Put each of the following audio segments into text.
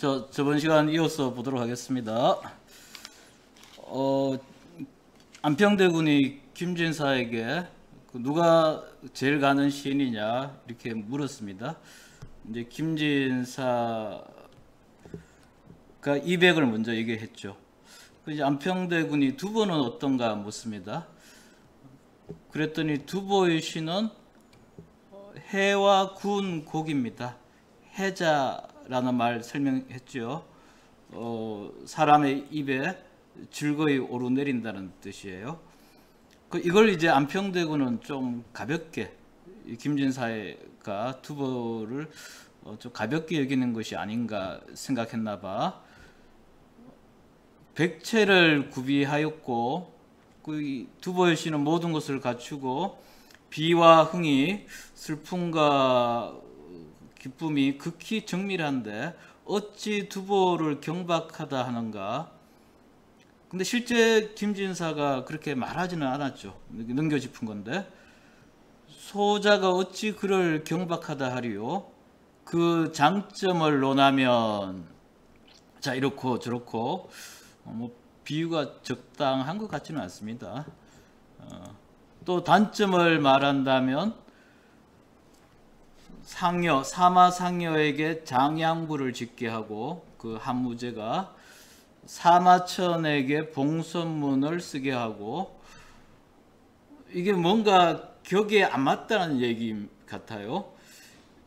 저번 시간 이어서 보도록 하겠습니다. 안평대군이 김진사에게 누가 제일 가는 시인이냐 이렇게 물었습니다. 이제 김진사가 200을 먼저 얘기했죠. 이제 안평대군이 두보는 어떤가 묻습니다. 그랬더니 두보의 시는 해와 군 곡입니다. 해자라는 말 설명했죠. 사람의 입에 즐거이 오르내린다는 뜻이에요. 이걸 이제 안평대군은 좀 가볍게 김진사가 두보를 좀 가볍게 여기는 것이 아닌가 생각했나 봐. 백체를 구비하였고 그 두보의 시는 모든 것을 갖추고 비와 흥이 슬픔과 기쁨이 극히 정밀한데 어찌 두보를 경박하다 하는가. 근데 실제 김진사가 그렇게 말하지는 않았죠. 넘겨짚은 건데 소자가 어찌 그를 경박하다 하리요. 그 장점을 논하면 자 이렇고 저렇고 비유가 적당한 것 같지는 않습니다. 또 단점을 말한다면 상여, 사마상여에게 장양부를 짓게 하고 그 한무제가 사마천에게 봉선문을 쓰게 하고 이게 뭔가 격에 안 맞다는 얘기 같아요.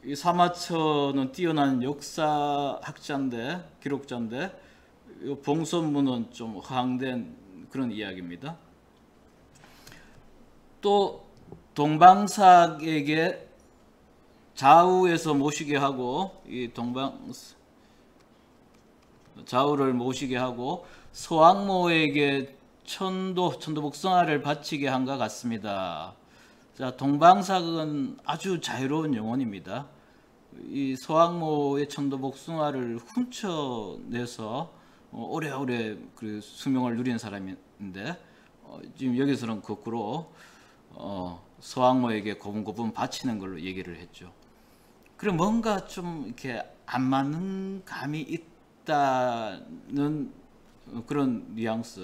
이 사마천은 뛰어난 역사학자인데 기록자인데 봉선문은 좀 허황된 그런 이야기입니다. 또 동방삭에게 좌우에서 모시게 하고 이 좌우를 모시게 하고 서왕모에게 천도복숭아를 바치게 한 것 같습니다. 자, 동방삭은 아주 자유로운 영혼입니다. 이 서왕모의 천도복숭아를 훔쳐내서 오래오래 그 수명을 누린 사람인데 지금 여기서는 거꾸로 서왕모에게 고분고분 바치는 걸로 얘기를 했죠. 그럼 뭔가 좀 이렇게 안 맞는 감이 있다는 그런 뉘앙스.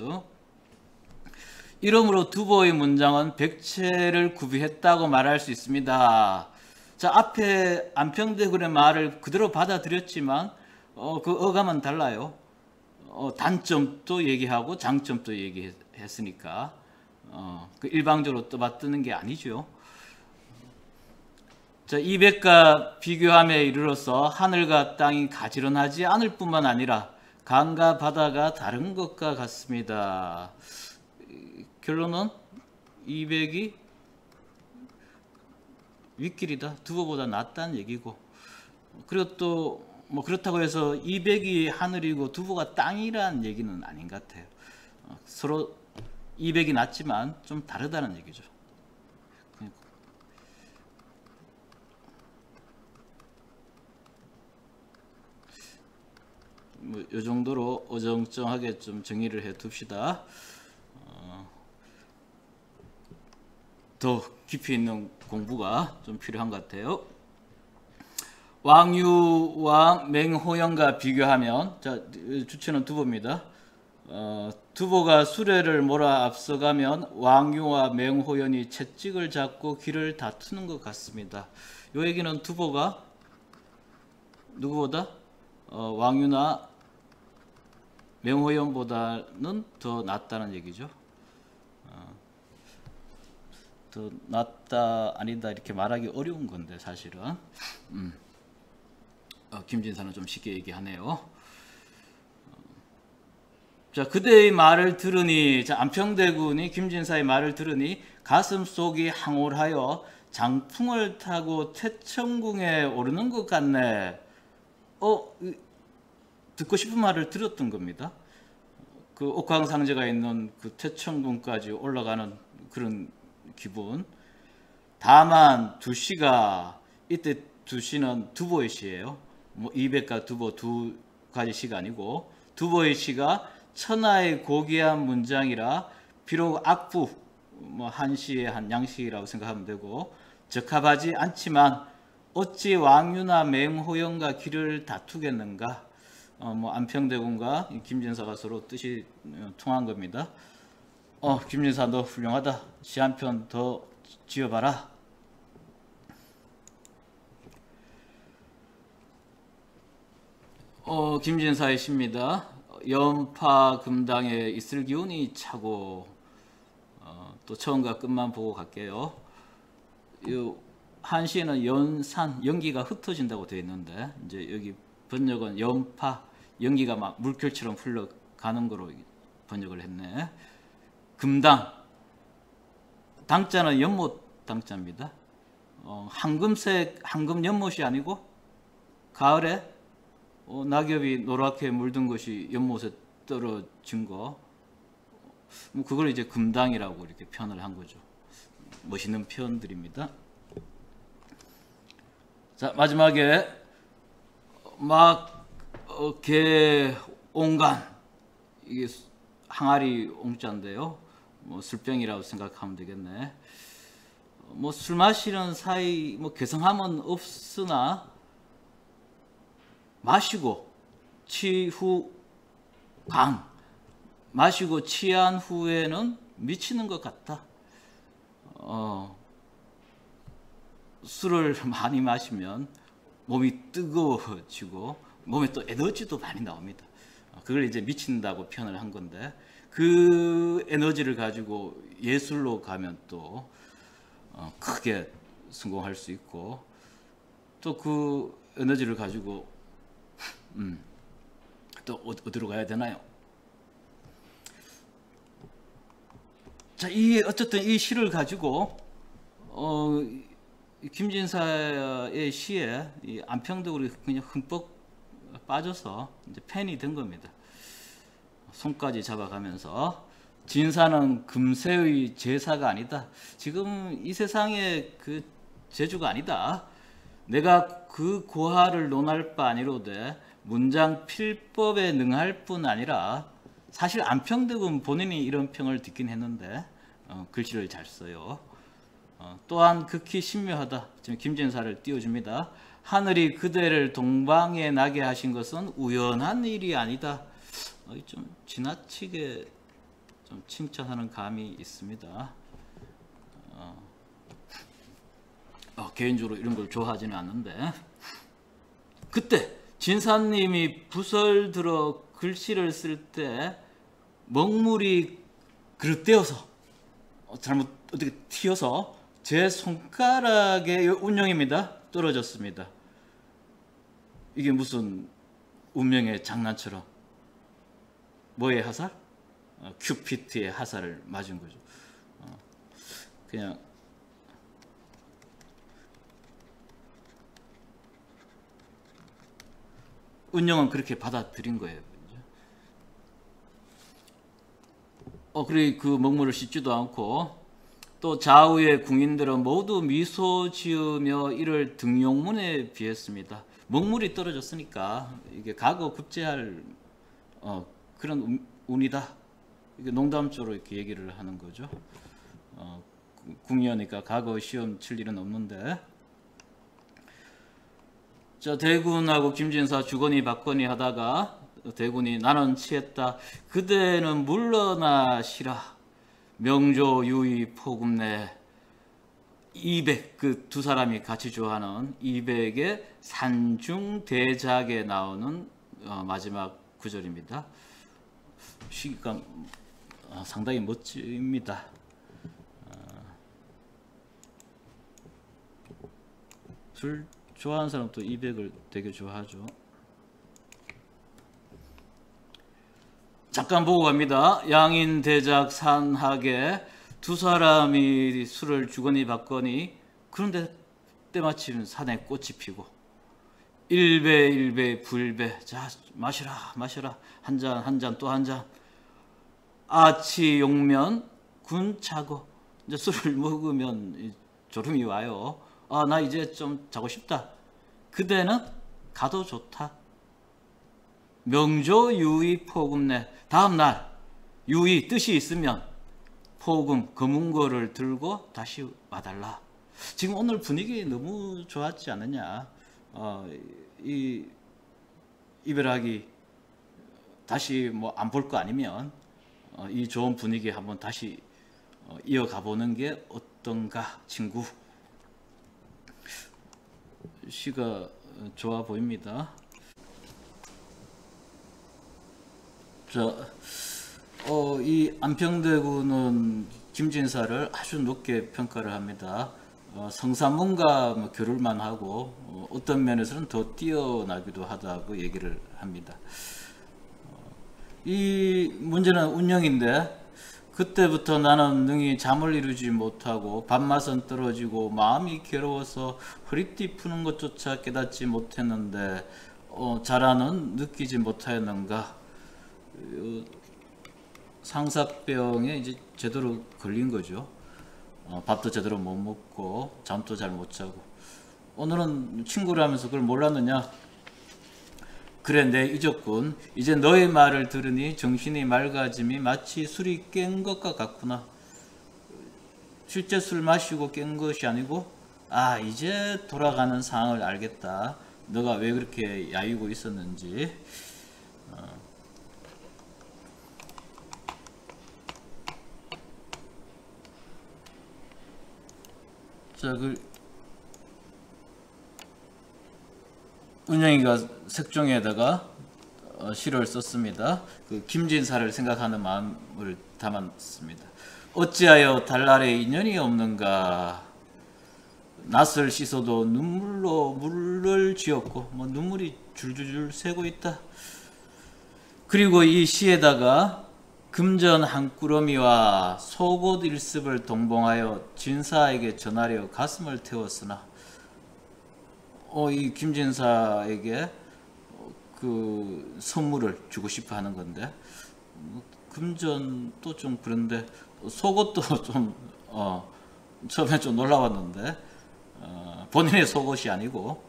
이러므로 두보의 문장은 백체를 구비했다고 말할 수 있습니다. 자, 앞에 안평대군의 말을 그대로 받아들였지만 그 어감은 달라요. 단점도 얘기하고 장점도 얘기했으니까 그 일방적으로 떠받드는 게 아니죠. 자, 200과 비교함에 이르러서 하늘과 땅이 가지런하지 않을 뿐만 아니라 강과 바다가 다른 것과 같습니다. 결론은 200이 윗길이다. 두보보다 낫다는 얘기고, 그리고 또 뭐 그렇다고 해서 200이 하늘이고 두보가 땅이라는 얘기는 아닌 것 같아요. 서로 200이 낫지만 좀 다르다는 얘기죠. 뭐 이 정도로 어정쩡하게 좀 정의를 해 둡시다. 더 깊이 있는 공부가 좀 필요한 것 같아요. 왕유와 맹호연과 비교하면, 자, 주체는 두보입니다. 두보가 수레를 몰아 앞서가면 왕유와 맹호연이 채찍을 잡고 길을 다투는 것 같습니다. 이 얘기는 두보가 누구보다 왕유나 맹호연보다는 더 낫다는 얘기죠. 더 낫다 아니다 이렇게 말하기 어려운 건데 사실은 김진사는 좀 쉽게 얘기하네요. 자, 그대의 말을 들으니, 자, 안평대군이 김진사의 말을 들으니 가슴속이 항홀하여 장풍을 타고 태천궁에 오르는 것 같네. 듣고 싶은 말을 들었던 겁니다. 그 옥황상제가 있는 그 태천궁까지 올라가는 그런 기분. 다만 두시가, 이때 두시는 두보의 시예요. 뭐 200과 두보 두 가지 시가 아니고 두보의 시가 천하의 고귀한 문장이라 비록 악부 뭐 한시의 한 양시라고 생각하면 되고 적합하지 않지만 어찌 왕유나 맹호연과 길을 다투겠는가. 뭐 안평대군과 김진사가 서로 뜻이 통한 겁니다. 김진사 너 훌륭하다. 시 한 편 더 지어봐라. 김진사의 시입니다. 연파 금당에 있을 기운이 차고, 또 처음과 끝만 보고 갈게요. 한 시에는 연산, 연기가 흩어진다고 되어 있는데, 이제 여기 번역은 연파, 연기가 막 물결처럼 흘러가는 거로 번역을 했네. 금당, 당자는 연못 당자입니다. 황금색, 황금 연못이 아니고 가을에 낙엽이 노랗게 물든 것이 연못에 떨어진 거, 그걸 이제 금당이라고 이렇게 표현을 한 거죠. 멋있는 표현들입니다. 자, 마지막에 막 개옹간, 이게 항아리 옹자인데요. 뭐 술병이라고 생각하면 되겠네. 뭐 술 마시는 사이 뭐 개성함은 없으나 마시고 취후 강, 마시고 취한 후에는 미치는 것 같다. 술을 많이 마시면 몸이 뜨거워지고 몸에 또 에너지도 많이 나옵니다. 그걸 이제 미친다고 표현을 한 건데, 그 에너지를 가지고 예술로 가면 또 크게 성공할 수 있고, 또 그 에너지를 가지고 또 어디로 가야 되나요? 자, 어쨌든 이 시를 가지고 김진사의 시에 이 안평덕으로 그냥 흠뻑 빠져서 이제 팬이 된 겁니다. 손까지 잡아가면서 진사는 금세의 제사가 아니다. 지금 이 세상의 그 제주가 아니다. 내가 그 고하를 논할 바 아니로되 문장 필법에 능할 뿐 아니라, 사실 안평덕은 본인이 이런 평을 듣긴 했는데 글씨를 잘 써요. 또한 극히 신묘하다. 지금 김진사를 띄워줍니다. 하늘이 그대를 동방에 나게 하신 것은 우연한 일이 아니다. 좀 지나치게 좀 칭찬하는 감이 있습니다. 개인적으로 이런 걸 좋아하지는 않는데, 그때 진사님이 붓을 들어 글씨를 쓸 때 먹물이 그릇되어서 잘못 어떻게 튀어서 제 손가락의 운명입니다. 떨어졌습니다. 이게 무슨 운명의 장난처럼, 뭐의 화살? 큐피트의 화살을 맞은 거죠. 그냥 운명은 그렇게 받아들인 거예요. 그래 그 먹물을 씻지도 않고, 또 좌우의 궁인들은 모두 미소 지으며 이를 등용문에 비했습니다. 먹물이 떨어졌으니까 이게 과거 급제할 그런 운이다. 이게 농담조로 이렇게 얘기를 하는 거죠. 궁이니까 과거 시험 칠 일은 없는데. 자, 대군하고 김진사 주거니 받거니 하다가 대군이 나는 취했다. 그대는 물러나시라. 명조 유의 포금내 200, 그 두 사람이 같이 좋아하는 200의 산중대작에 나오는 마지막 구절입니다. 시가 상당히 멋집니다. 술 좋아하는 사람도 200을 되게 좋아하죠. 잠깐 보고 갑니다. 양인 대작 산하게 두 사람이 술을 주거니 받거니, 그런데 때마침 산에 꽃이 피고, 일배 불배, 자 마시라 마시라, 한 잔 한 잔 또 한 잔, 아치 용면 군차고, 이제 술을 먹으면 졸음이 와요. 나 이제 좀 자고 싶다. 그대는 가도 좋다. 명조 유의 포금내, 다음날 유의 뜻이 있으면 포금 검은 거를 들고 다시 와달라. 지금 오늘 분위기 너무 좋았지 않느냐. 이 이별하기 다시 뭐 안 볼 거 아니면 이 좋은 분위기 한번 다시 이어가 보는 게 어떤가. 친구, 시가 좋아 보입니다. 자, 이 안평대군은 김진사를 아주 높게 평가를 합니다. 성사문과 뭐 겨룰만 하고 어떤 면에서는 더 뛰어나기도 하다고 얘기를 합니다. 이 문제는 운명인데, 그때부터 나는 능히 잠을 이루지 못하고 밥맛은 떨어지고 마음이 괴로워서 허리띠 푸는 것조차 깨닫지 못했는데 자라는 느끼지 못하였는가. 상사병에 이제 제대로 걸린 거죠. 밥도 제대로 못 먹고 잠도 잘 못 자고. 오늘은 친구를 하면서 그걸 몰랐느냐. 그래, 내 잊었군. 이제 너의 말을 들으니 정신이 맑아짐이 마치 술이 깬 것과 같구나. 실제 술 마시고 깬 것이 아니고, 아, 이제 돌아가는 상황을 알겠다. 너가 왜 그렇게 야유고 있었는지. 자, 운영이가 색종이에다가 시를 썼습니다. 김진사를 생각하는 마음을 담았습니다. 어찌하여 달날에 인연이 없는가. 낯을 씻어도 눈물로 물을 지었고 눈물이 줄줄줄 새고 있다. 그리고 이 시에다가 금전 한 꾸러미와 속옷 일습을 동봉하여 진사에게 전하려 가슴을 태웠으나, 이 김진사에게 그 선물을 주고 싶어 하는 건데, 금전도 좀 그런데 속옷도 좀 처음에 좀 놀라웠는데, 본인의 속옷이 아니고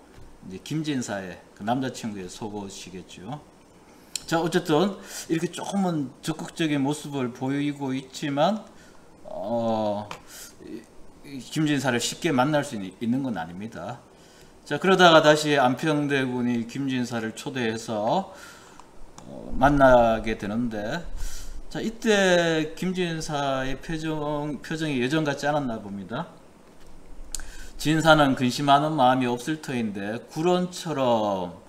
이제 김진사의 그 남자친구의 속옷이겠죠. 자, 어쨌든 이렇게 조금은 적극적인 모습을 보이고 있지만 김진사를 쉽게 만날 수 있는 건 아닙니다. 자, 그러다가 다시 안평대군이 김진사를 초대해서 만나게 되는데, 자, 이때 김진사의 표정이 예전 같지 않았나 봅니다. 진사는 근심하는 마음이 없을 터인데 구런처럼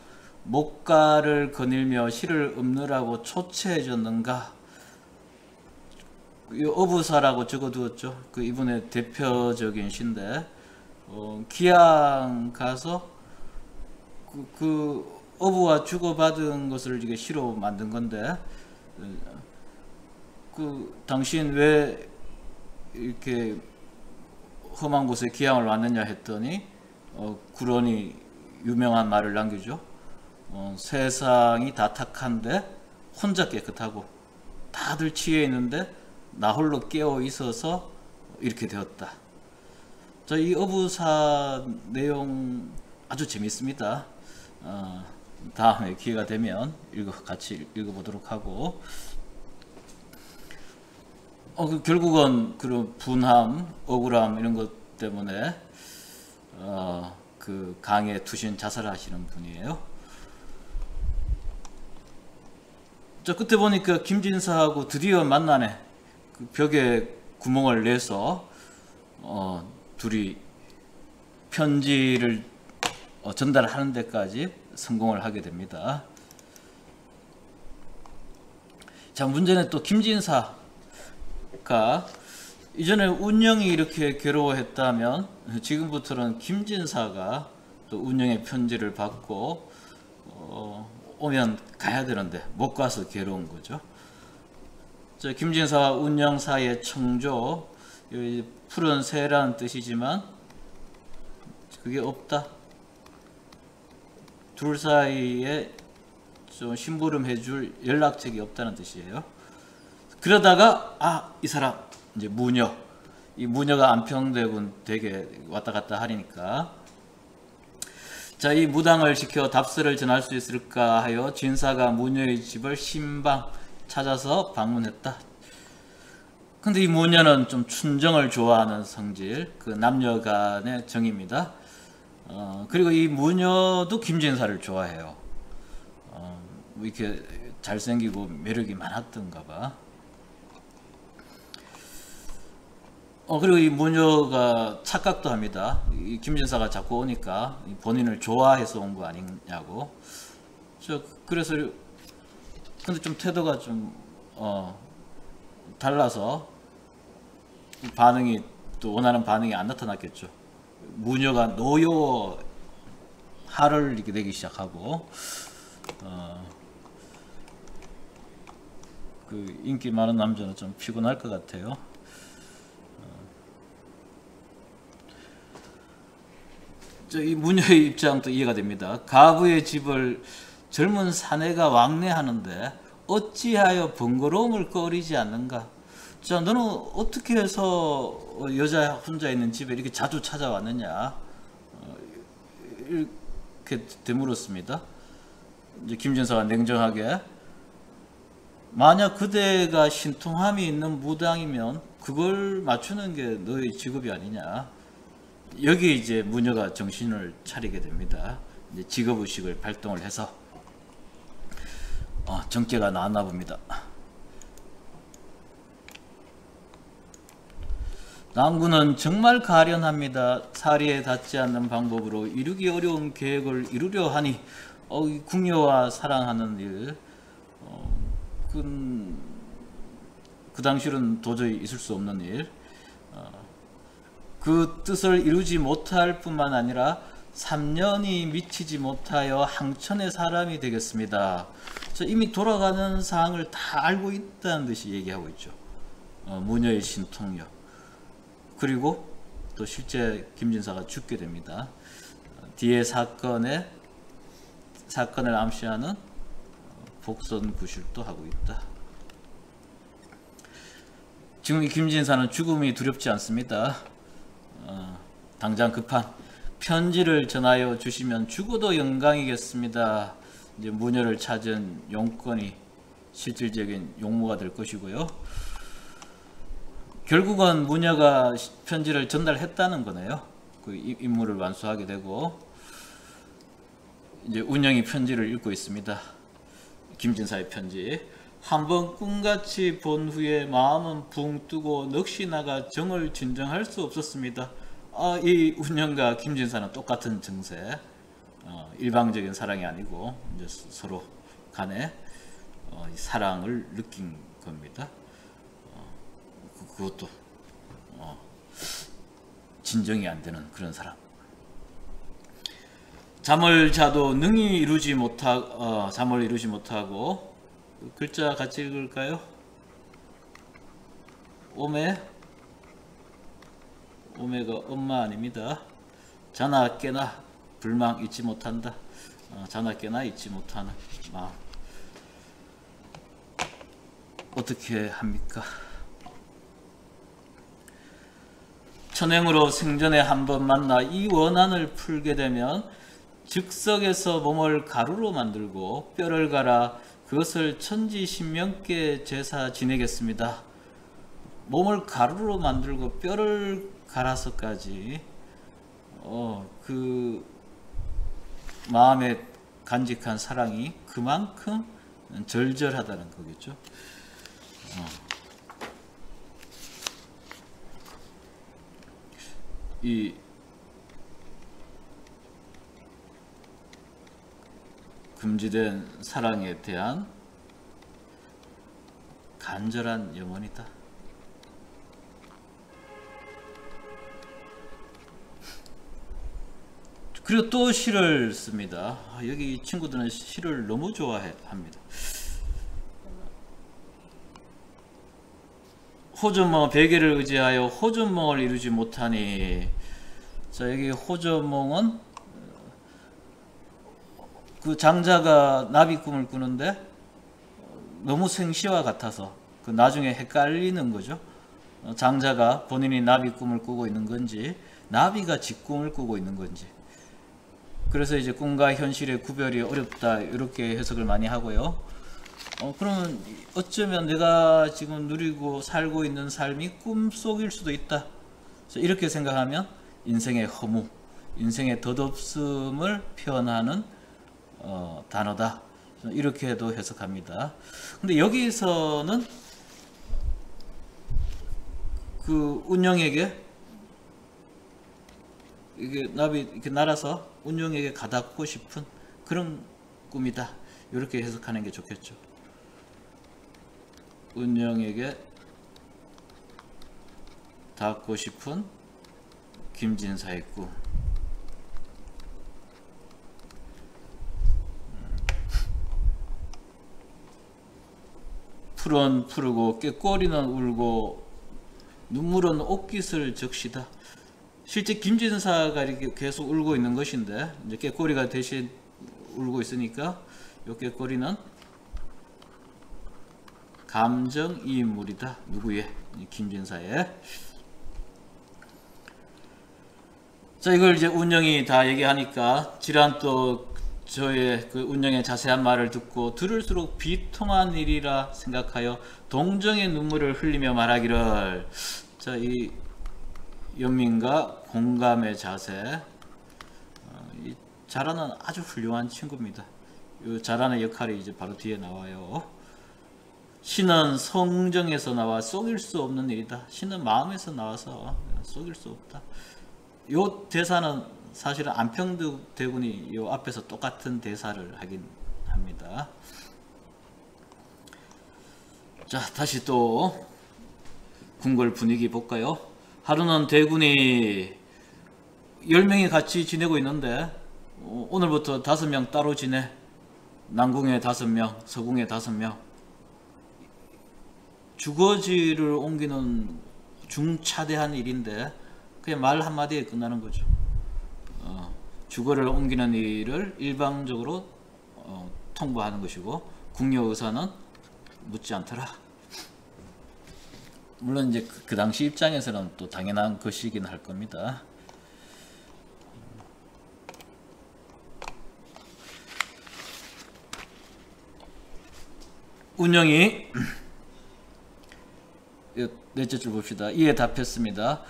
목가를 거닐며 시를 읊느라고 초췌해졌는가. 어부사라고 적어두었죠. 이분의 대표적인 시인데, 기양 가서 그 어부와 주고받은 것을 이게 시로 만든 건데, 당신 왜 이렇게 험한 곳에 기양을 왔느냐 했더니 구런이 유명한 말을 남기죠. 세상이 다 탁한데 혼자 깨끗하고 다들 취해 있는데 나 홀로 깨어 있어서 이렇게 되었다. 자, 이 어부사 내용 아주 재밌습니다. 다음에 기회가 되면 같이 읽어보도록 하고, 결국은 그런 분함, 억울함 이런 것 때문에 그 강에 투신 자살하시는 분이에요. 자, 그때 보니까 김진사하고 드디어 만나네. 그 벽에 구멍을 내서 둘이 편지를 전달하는 데까지 성공을 하게 됩니다. 자, 문제는 또 김진사가 이전에 운영이 이렇게 괴로워했다면 지금부터는 김진사가 또 운영의 편지를 받고 오면 가야 되는데 못 가서 괴로운 거죠. 자, 김진사와 운영 사이의 청조, 푸른 새라는 뜻이지만 그게 없다. 둘 사이에 좀 심부름 해줄 연락책이 없다는 뜻이에요. 그러다가 이 사람 이제 무녀, 이 무녀가 안평대군 되게 왔다 갔다 하니까, 자, 이 무당을 시켜 답서를 전할 수 있을까 하여 진사가 무녀의 집을 신방 찾아서 방문했다. 근데 이 무녀는 좀 춘정을 좋아하는 성질, 그 남녀 간의 정입니다. 그리고 이 무녀도 김진사를 좋아해요. 이렇게 잘생기고 매력이 많았던가 봐. 그리고 이 무녀가 착각도 합니다. 이 김진사가 자꾸 오니까 본인을 좋아해서 온 거 아니냐고. 그래서 근데 좀 태도가 좀 달라서 반응이 또 원하는 반응이 안 나타났겠죠. 무녀가 노여워 화를 이렇게 내기 시작하고 그 인기 많은 남자는 좀 피곤할 것 같아요. 이 무녀의 입장도 이해가 됩니다. 가부의 집을 젊은 사내가 왕래하는데 어찌하여 번거로움을 꺼리지 않는가? 자, 너는 어떻게 해서 여자 혼자 있는 집에 이렇게 자주 찾아왔느냐? 이렇게 되물었습니다. 이제 김진사가 냉정하게, 만약 그대가 신통함이 있는 무당이면 그걸 맞추는 게 너의 직업이 아니냐? 여기 이제 무녀가 정신을 차리게 됩니다. 이제 직업의식을 발동을 해서 정죄가 나왔나 봅니다. 남군은 정말 가련합니다. 사리에 닿지 않는 방법으로 이루기 어려운 계획을 이루려 하니 궁녀와 사랑하는 일, 그 당시로는 도저히 있을 수 없는 일, 그 뜻을 이루지 못할 뿐만 아니라 3년이 미치지 못하여 항천의 사람이 되겠습니다. 이미 돌아가는 사항을 다 알고 있다는 듯이 얘기하고 있죠. 무녀의 신통력. 그리고 또 실제 김진사가 죽게 됩니다. 뒤에 사건을 암시하는 복선구실도 하고 있다. 지금 이 김진사는 죽음이 두렵지 않습니다. 당장 급한 편지를 전하여 주시면 죽어도 영광이겠습니다. 이제 무녀를 찾은 용건이 실질적인 용모가 될 것이고요. 결국은 무녀가 편지를 전달했다는 거네요. 그 임무를 완수하게 되고, 이제 운영이 편지를 읽고 있습니다. 김진사의 편지. 한번 꿈같이 본 후에 마음은 붕 뜨고 넋이 나가 정을 진정할 수 없었습니다. 이 운영과 김진사는 똑같은 증세. 일방적인 사랑이 아니고 이제 서로 간에 사랑을 느낀 겁니다. 그것도 진정이 안 되는 그런 사람. 잠을 자도 능히 이루지 잠을 이루지 못하고, 글자 같이 읽을까요? 오메가 엄마 아닙니다. 자나 깨나 불망 잊지 못한다. 자나 깨나 잊지 못하는 마음. 어떻게 합니까? 천행으로 생전에 한번 만나 이 원한을 풀게 되면 즉석에서 몸을 가루로 만들고 뼈를 갈아 그것을 천지신명께 제사 지내겠습니다. 몸을 가루로 만들고 뼈를 갈아서까지 그 마음에 간직한 사랑이 그만큼 절절하다는 거겠죠. 이 금지된 사랑에 대한 간절한 염원이다. 그리고 또 시를 씁니다. 여기 이 친구들은 시를 너무 좋아합니다. 호전몽 베개를 의지하여 호전몽을 이루지 못하니. 자, 여기 호전몽은 그 장자가 나비 꿈을 꾸는데 너무 생시와 같아서 그 나중에 헷갈리는 거죠. 장자가 본인이 나비 꿈을 꾸고 있는 건지 나비가 지 꿈을 꾸고 있는 건지. 그래서 이제 꿈과 현실의 구별이 어렵다, 이렇게 해석을 많이 하고요. 그러면 어쩌면 내가 지금 누리고 살고 있는 삶이 꿈속일 수도 있다. 이렇게 생각하면 인생의 허무, 인생의 덧없음을 표현하는 단어다. 이렇게도 해석합니다. 근데 여기서는 그 운영에게 이게 나비 이렇게 날아서 운영에게 가닿고 싶은 그런 꿈이다. 이렇게 해석하는 게 좋겠죠. 운영에게 닿고 싶은 김진사의 꿈. 풀은 푸르고 꾀꼬리는 울고 눈물은 옷깃을 적시다. 실제 김진사가 이렇게 계속 울고 있는 것인데 이제 꾀꼬리가 대신 울고 있으니까 이 꾀꼬리는 감정이입물이다. 누구의? 김진사의. 자, 이걸 이제 운영이 다 얘기하니까 지란 또 저의 그 운영의 자세한 말을 듣고 들을수록 비통한 일이라 생각하여 동정의 눈물을 흘리며 말하기를. 자, 이 연민과 공감의 자세. 이 자라는 아주 훌륭한 친구입니다. 이 자라는 역할이 이제 바로 뒤에 나와요. 신은 성정에서 나와 속일 수 없는 일이다. 신은 마음에서 나와서 속일 수 없다. 요 대사는 사실은 안평득 대군이 요 앞에서 똑같은 대사를 하긴 합니다. 자, 다시 또 궁궐 분위기 볼까요? 하루는 대군이 10명이 같이 지내고 있는데 오늘부터 5명 따로 지내. 남궁에 5명, 서궁에 5명. 주거지를 옮기는 중차대한 일인데 그냥 말 한마디에 끝나는 거죠. 주거를 옮기는 일을 일방적으로 통보하는 것이고 궁녀의사는 묻지 않더라. 물론 이제 그 당시 입장에서는 또 당연한 것이긴 할 겁니다. 운영이 넷째 줄 봅시다. 이에 답했습니다.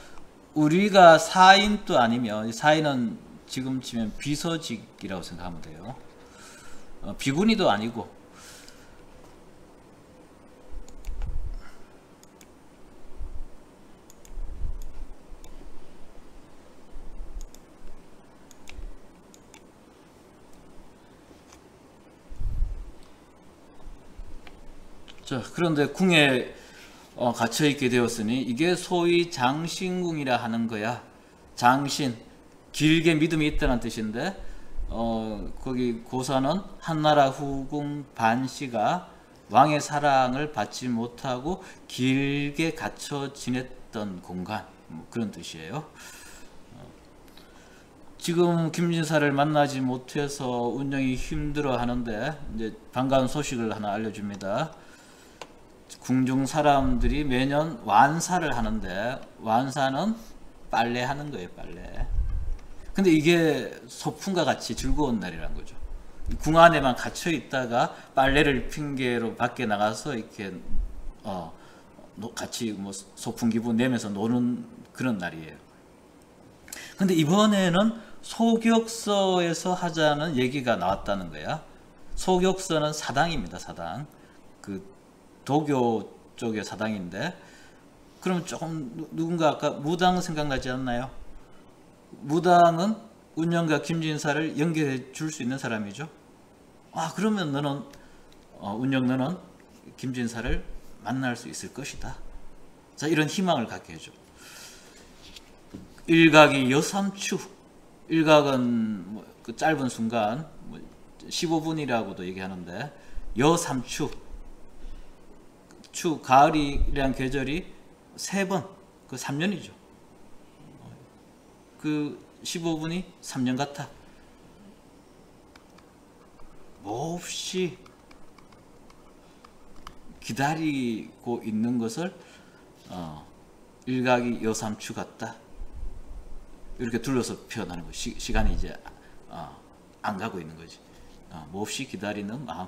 우리가 사인도 아니며, 사인은 지금 치면 비서직이라고 생각하면 돼요. 비군이도 아니고. 자, 그런데 궁에 갇혀 있게 되었으니 이게 소위 장신궁이라 하는 거야. 장신, 길게 믿음이 있다는 뜻인데 거기 고사는 한나라 후궁 반씨가 왕의 사랑을 받지 못하고 길게 갇혀 지냈던 공간, 그런 뜻이에요. 지금 김진사를 만나지 못해서 운영이 힘들어 하는데 이제 반가운 소식을 하나 알려줍니다. 궁중 사람들이 매년 완사를 하는데, 완사는 빨래하는 거예요, 빨래. 근데 이게 소풍과 같이 즐거운 날이란 거죠. 궁 안에만 갇혀 있다가 빨래를 핑계로 밖에 나가서 이렇게 같이 뭐 소풍 기분 내면서 노는 그런 날이에요. 근데 이번에는 소격서에서 하자는 얘기가 나왔다는 거야. 소격서는 사당입니다, 사당. 그 도교 쪽의 사당인데, 그럼 조금 누군가 아까 무당 생각나지 않나요? 무당은 운영과 김진사를 연결해 줄 수 있는 사람이죠. 그러면 너는 운영 너는 김진사를 만날 수 있을 것이다. 자, 이런 희망을 갖게 해줘. 일각이 여삼추. 일각은 그 짧은 순간 15분이라고도 얘기하는데, 여삼추. 가을이란 계절이 3번, 그 3년이죠. 그 15분이 3년 같아. 몹시 기다리고 있는 것을 일각이 여삼추 같다. 이렇게 둘러서 표현하는 거. 시간이 이제 안 가고 있는 거지. 몹시 기다리는 마음.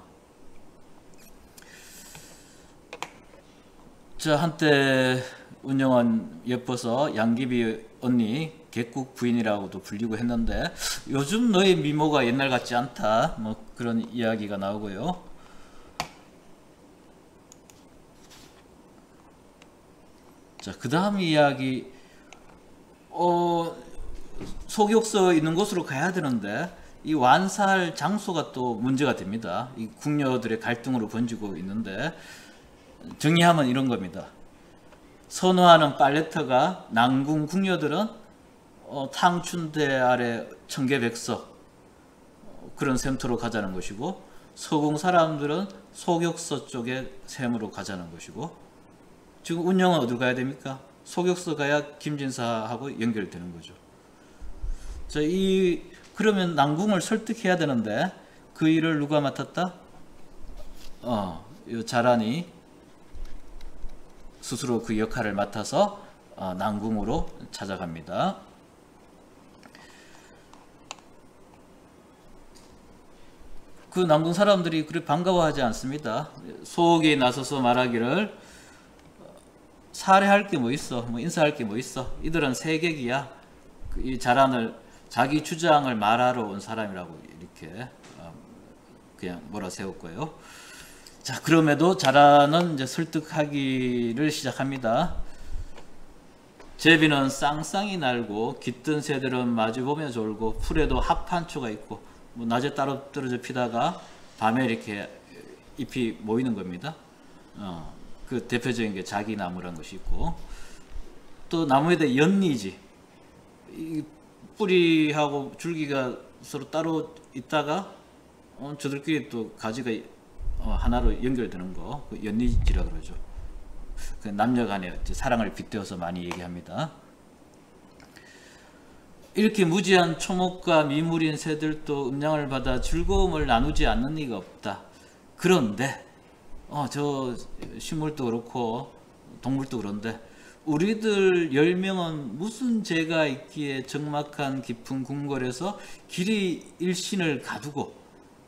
자, 한때 운영은 예뻐서 양귀비 언니, 객국 부인이라고도 불리고 했는데 요즘 너의 미모가 옛날 같지 않다. 뭐 그런 이야기가 나오고요. 자, 그 다음 이야기, 소격서 있는 곳으로 가야 되는데 이 완사할 장소가 또 문제가 됩니다. 이 궁녀들의 갈등으로 번지고 있는데, 정리하면 이런 겁니다. 선호하는 팔레트가 난궁 궁녀들은 탕춘대 아래 청계백석 그런 셈터로 가자는 것이고, 서궁 사람들은 소격서 쪽에 셈으로 가자는 것이고, 지금 운영은 어디로 가야 됩니까? 소격서 가야 김진사하고 연결되는 거죠. 자, 그러면 난궁을 설득해야 되는데 그 일을 누가 맡았다? 이 자란이 스스로 그 역할을 맡아서 난궁으로 찾아갑니다. 그 난궁 사람들이 그리 반가워하지 않습니다. 소옥이 나서서 말하기를, 살해할 게 뭐 있어, 뭐 인사할 게 뭐 있어, 이들은 세객이야. 이 자란을 자기 주장을 말하러 온 사람이라고 이렇게 그냥 몰아세웠고요. 자, 그럼에도 자란은 이제 설득하기를 시작합니다. 제비는 쌍쌍이 날고 깃든 새들은 마주보며 졸고 풀에도 합한초가 있고, 뭐 낮에 따로 떨어져 피다가 밤에 이렇게 잎이 모이는 겁니다. 그 대표적인 게 자기나무라는 것이 있고, 또 나무에 대해 연리지, 이 뿌리하고 줄기가 서로 따로 있다가 저들끼리 또 가지가 하나로 연결되는 거, 그 연리지라 그러죠. 그 남녀 간의 사랑을 빗대어서 많이 얘기합니다. 이렇게 무지한 초목과 미물인 새들도 음양을 받아 즐거움을 나누지 않는 이가 없다. 그런데 저 식물도 그렇고 동물도 그런데 우리들 10명은 무슨 죄가 있기에 적막한 깊은 궁궐에서 길이 일신을 가두고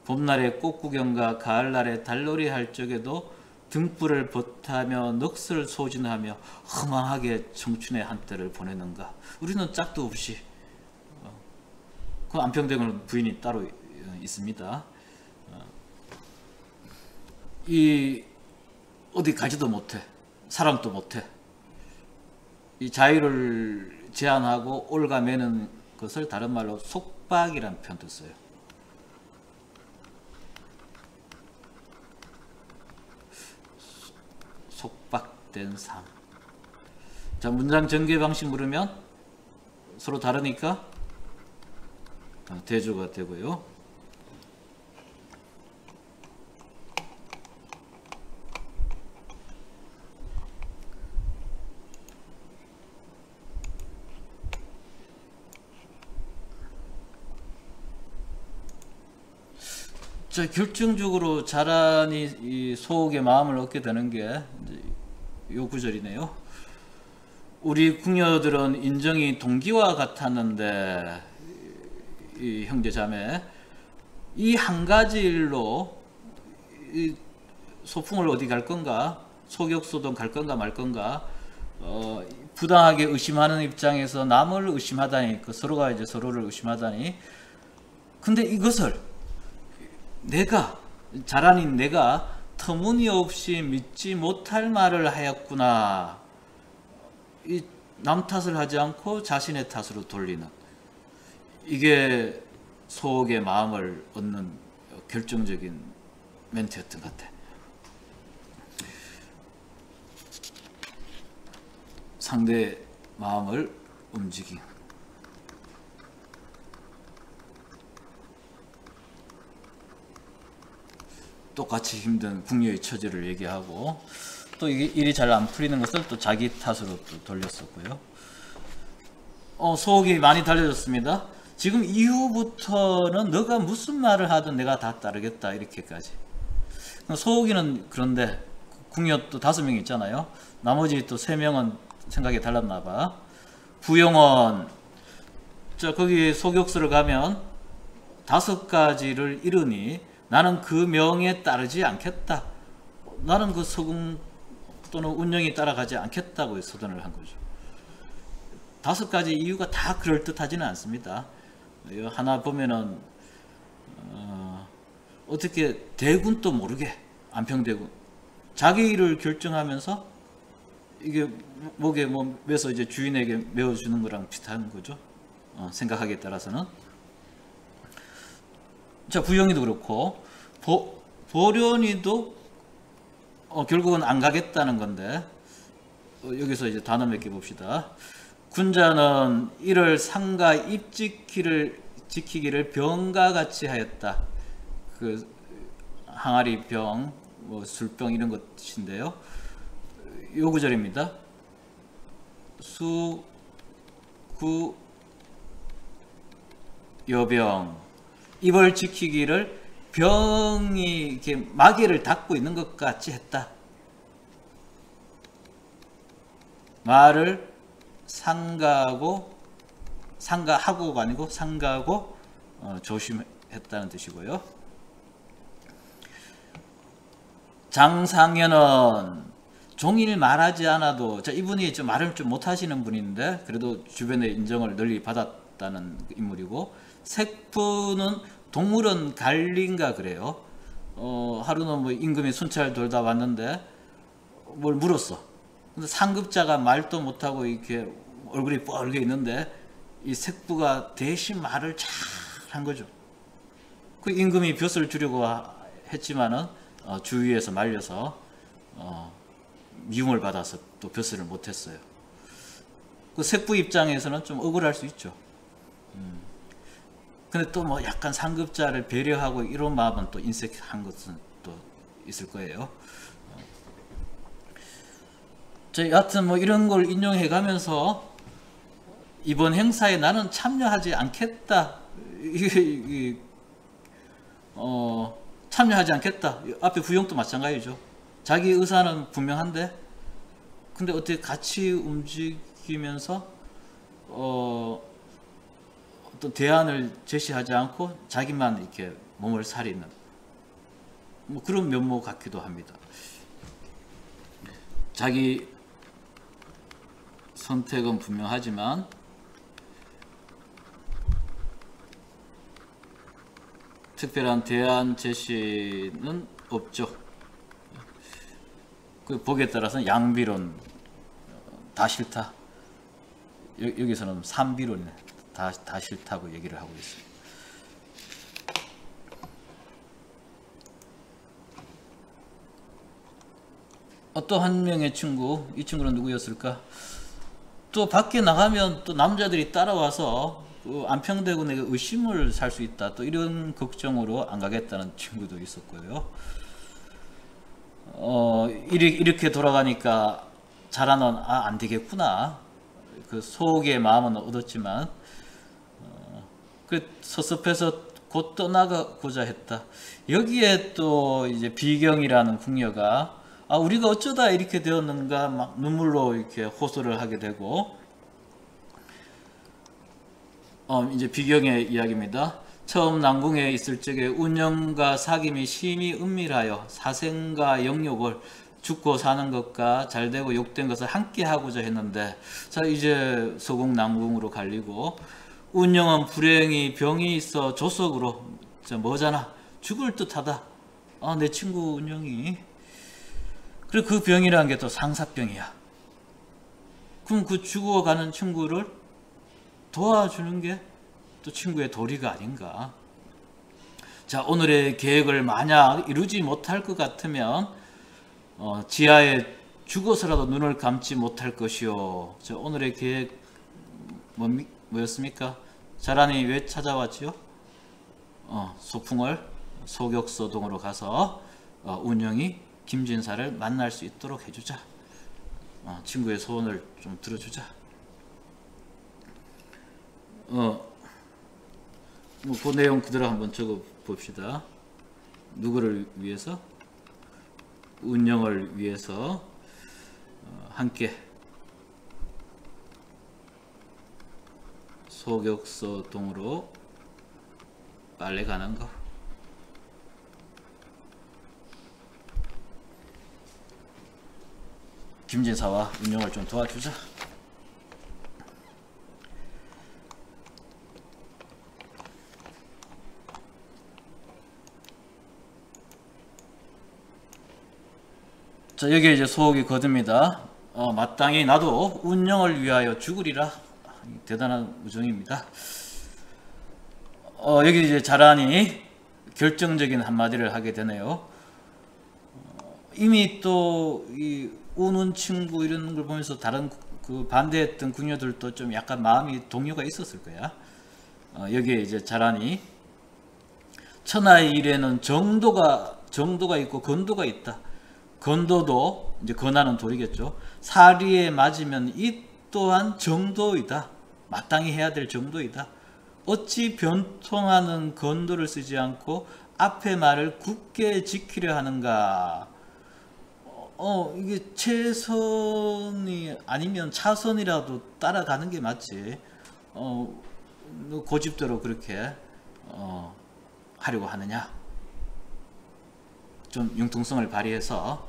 봄날에 꽃구경과 가을날에 달놀이 할 적에도 등불을 벗하며 넋을 소진하며 허망하게 청춘의 한때를 보내는가. 우리는 짝도 없이. 그 안평대군 부인이 따로 있습니다. 어디 가지도 못해, 사랑도 못해. 이 자유를 제한하고 올가매는 것을 다른 말로 속박이라는 표현도 써요. 속박된 삶. 자, 문장 전개 방식 물으면 서로 다르니까 대조가 되고요. 자, 결정적으로 자란이 이 소옥의 마음을 얻게 되는 게 요 구절이네요. 우리 궁녀들은 인정이 동기와 같았는데, 이 형제 자매, 이 한 가지 일로 이 소풍을 어디 갈 건가, 소격소동 갈 건가 말 건가, 부당하게 의심하는 입장에서 남을 의심하다니, 서로가 이제 서로를 의심하다니. 근데 이것을 자란인 내가 터무니없이 믿지 못할 말을 하였구나. 이 남 탓을 하지 않고 자신의 탓으로 돌리는, 이게 소옥의 마음을 얻는 결정적인 멘트였던 것 같아. 상대의 마음을 움직임. 똑같이 힘든 궁녀의 처지를 얘기하고, 또 이게 일이 잘 안 풀리는 것을 또 자기 탓으로 또 돌렸었고요. 소옥이 많이 달려졌습니다. 지금 이후부터는 너가 무슨 말을 하든 내가 다 따르겠다, 이렇게까지. 소옥이는 그런데 궁녀 또 5명 있잖아요. 나머지 또 3명은 생각이 달랐나 봐. 부영원, 거기 소격서를 가면 5가지를 이르니 나는 그 명에 따르지 않겠다. 나는 그 서궁 또는 운영이 따라가지 않겠다고 서전을 한 거죠. 5가지 이유가 다 그럴듯하지는 않습니다. 하나 보면은 어떻게 대군도 모르게 안평대군 자기 일을 결정하면서 이게 목에 뭐 매서 이제 주인에게 메어주는 거랑 비슷한 거죠. 생각하기에 따라서는. 자, 부영이도 그렇고 보련이도 결국은 안 가겠다는 건데 여기서 이제 단어 몇 개 봅시다. 군자는 이를 상가 입지키기를 병과 같이 하였다. 그 항아리 병, 뭐 술병 이런 것인데요. 요 구절입니다. 수, 구, 여병. 입을 지키기를 병이 이렇게 마개를 닫고 있는 것 같이 했다. 말을 상가하고가 아니고 상가하고 조심했다는 뜻이고요. 장상현은 종일 말하지 않아도, 자, 이분이 좀 말을 좀 못하시는 분인데 그래도 주변의 인정을 널리 받았다는 인물이고, 색부는 동물은 갈린가 그래요. 하루는 뭐 임금이 순찰 돌다 왔는데 뭘 물었어. 근데 상급자가 말도 못하고 이렇게 얼굴이 뻘게 있는데 이 색부가 대신 말을 잘 한 거죠. 그 임금이 벼슬을 주려고 했지만은 주위에서 말려서 미움을 받아서 또 벼슬을 못했어요. 그 색부 입장에서는 좀 억울할 수 있죠. 근데 또 뭐 약간 상급자를 배려하고 이런 마음은 또 인색한 것은 또 있을 거예요. 여하튼 뭐 이런 걸 인용해 가면서 이번 행사에 나는 참여하지 않겠다. 참여하지 않겠다. 앞에 부용도 마찬가지죠. 자기 의사는 분명한데 근데 어떻게 같이 움직이면서 어떤 대안을 제시하지 않고 자기만 이렇게 몸을 사리는 뭐 그런 면모 같기도 합니다. 자기 선택은 분명하지만 특별한 대안 제시는 없죠. 그 보기에 따라서는 양비론 다 싫다. 여기서는 삼비론이네. 다 싫다고 얘기를 하고 있습니다. 또 한 명의 친구, 이 친구는 누구였을까? 또 밖에 나가면 또 남자들이 따라와서 그 안평대군에게 의심을 살 수 있다. 또 이런 걱정으로 안 가겠다는 친구도 있었고요. 이렇게 돌아가니까 자라는 안 되겠구나. 그 속의 마음은 얻었지만 그 섭섭해서 곧 떠나가고자 했다. 여기에 또 이제 비경이라는 궁녀가 우리가 어쩌다 이렇게 되었는가 막 눈물로 이렇게 호소를 하게 되고, 이제 비경의 이야기입니다. 처음 남궁에 있을 적에 운영과 사귐이 심히 은밀하여 사생과 영욕을 죽고 사는 것과 잘되고 욕된 것을 함께 하고자 했는데, 자 이제 서궁 남궁으로 갈리고 운영은 불행히 병이 있어 조석으로 뭐잖아 죽을 듯하다. 내 친구 운영이. 그리고 그 병이라는 게 또 상사병이야. 그럼 그 죽어가는 친구를 도와주는 게 또 친구의 도리가 아닌가. 자, 오늘의 계획을 만약 이루지 못할 것 같으면 지하에 죽어서라도 눈을 감지 못할 것이요. 자, 오늘의 계획 뭐였습니까? 자란이 왜 찾아왔지요? 소풍을 소격서동으로 가서 운영이 김진사를 만날 수 있도록 해주자. 친구의 소원을 좀 들어주자. 그 내용 그대로 한번 적어 봅시다. 누구를 위해서? 운영을 위해서 함께 소격서동으로 빨래 가는 거. 김진사와 운영을 좀 도와주자. 자, 여기에 이제 소옥이 거듭니다. 마땅히 나도 운영을 위하여 죽으리라. 대단한 우정입니다. 여기 이제 자란이 결정적인 한마디를 하게 되네요. 이미 또 이 우는 친구 이런 걸 보면서 다른 그 반대했던 궁녀들도 좀 약간 마음이 동요가 있었을 거야. 여기에 이제 자란이 천하의 일에는 정도가 있고 건도가 있다. 건도도 이제 건하는 돌이겠죠. 사리에 맞으면 이 또한 정도이다. 마땅히 해야 될 정도이다. 어찌 변통하는 건도를 쓰지 않고 앞의 말을 굳게 지키려 하는가. 이게 최선이 아니면 차선이라도 따라가는 게 맞지. 고집대로 그렇게 하려고 하느냐. 좀 융통성을 발휘해서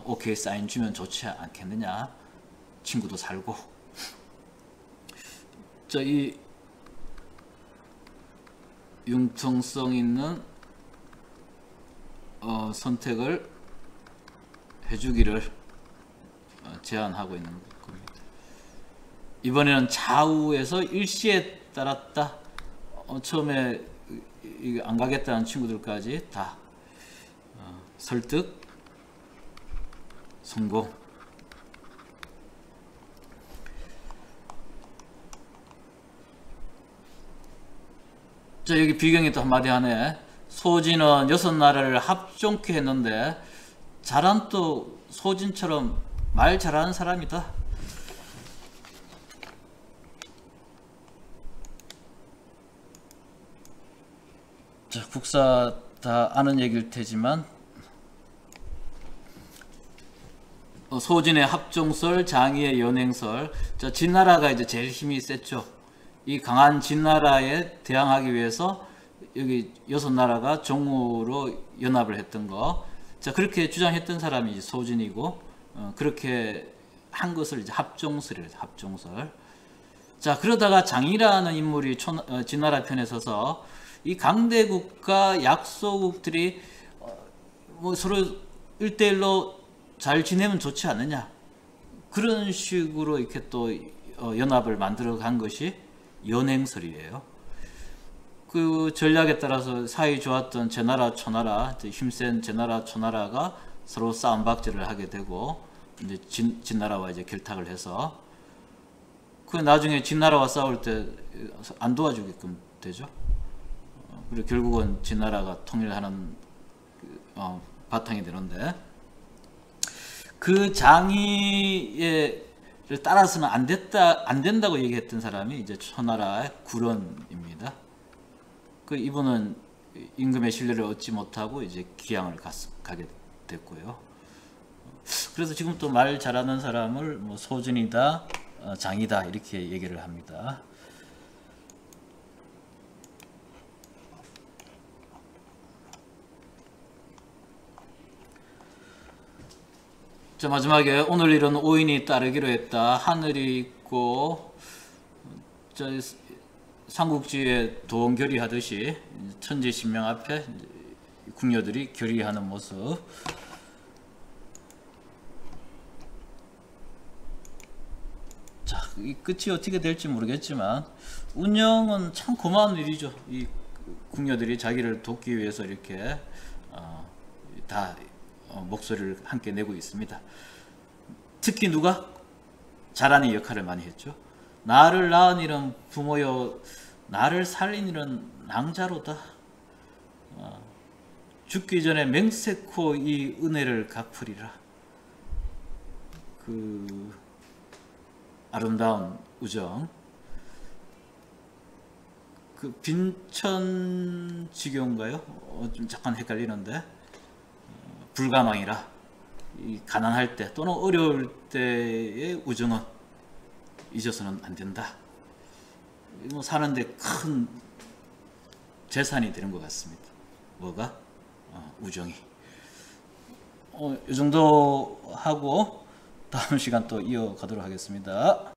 오케이 사인 주면 좋지 않겠느냐. 친구도 살고. 자, 이 융통성 있는 선택을 해주기를 제안하고 있는 겁니다. 이번에는 좌우에서 일시에 따랐다. 처음에 안 가겠다는 친구들까지 다 설득 성공. 자, 여기 비경이 또 한마디 하네. 소진은 6나라를 합종케 했는데 자란 또 소진처럼 말 잘하는 사람이다. 자, 국사 다 아는 얘기일 테지만 소진의 합종설, 장의의 연행설. 자, 진나라가 이제 제일 힘이 셌죠. 이 강한 진나라에 대항하기 위해서 여기 6나라가 종으로 연합을 했던 거. 자, 그렇게 주장했던 사람이 이제 소진이고, 그렇게 한 것을 이제 합종설이래요. 합종설. 자, 그러다가 장이라는 인물이 진나라 편에 서서 이 강대국과 약소국들이 뭐 서로 1대1로 잘 지내면 좋지 않느냐. 그런 식으로 이렇게 또 연합을 만들어 간 것이 연행설이에요. 그 전략에 따라서 사이 좋았던 제나라, 초나라, 힘센 제나라, 초나라가 서로 싸움박질을 하게 되고, 이제 진나라와 이제 결탁을 해서, 그 나중에 진나라와 싸울 때 안 도와주게끔 되죠. 그리고 결국은 진나라가 통일하는 바탕이 되는데, 그 장의를 따라서는 안 된다고 얘기했던 사람이 이제 초나라의 구런입니다. 그 이분은 임금의 신뢰를 얻지 못하고 이제 기양을 가게 됐고요. 그래서 지금 또 말 잘하는 사람을 뭐 소진이다, 장이다 이렇게 얘기를 합니다. 자, 마지막에 오늘 일은 오인이 따르기로 했다. 하늘이 있고 삼국지에 도원 결의하듯이 천지신명 앞에 궁녀들이 결의하는 모습. 자, 이 끝이 어떻게 될지 모르겠지만 운영은 참 고마운 일이죠. 이 궁녀들이 자기를 돕기 위해서 이렇게 다 목소리를 함께 내고 있습니다. 특히 누가? 자란의 역할을 많이 했죠. 나를 낳은 이는 부모여, 나를 살린 이는 낭자로다. 죽기 전에 맹세코 이 은혜를 갚으리라. 그 아름다운 우정. 그 빈천지교인가요? 좀 잠깐 헷갈리는데, 불가망이라. 이 가난할 때 또는 어려울 때의 우정은 잊어서는 안 된다. 뭐 사는데 큰 재산이 되는 것 같습니다. 뭐가? 우정이. 이 정도 하고 다음 시간 또 이어가도록 하겠습니다.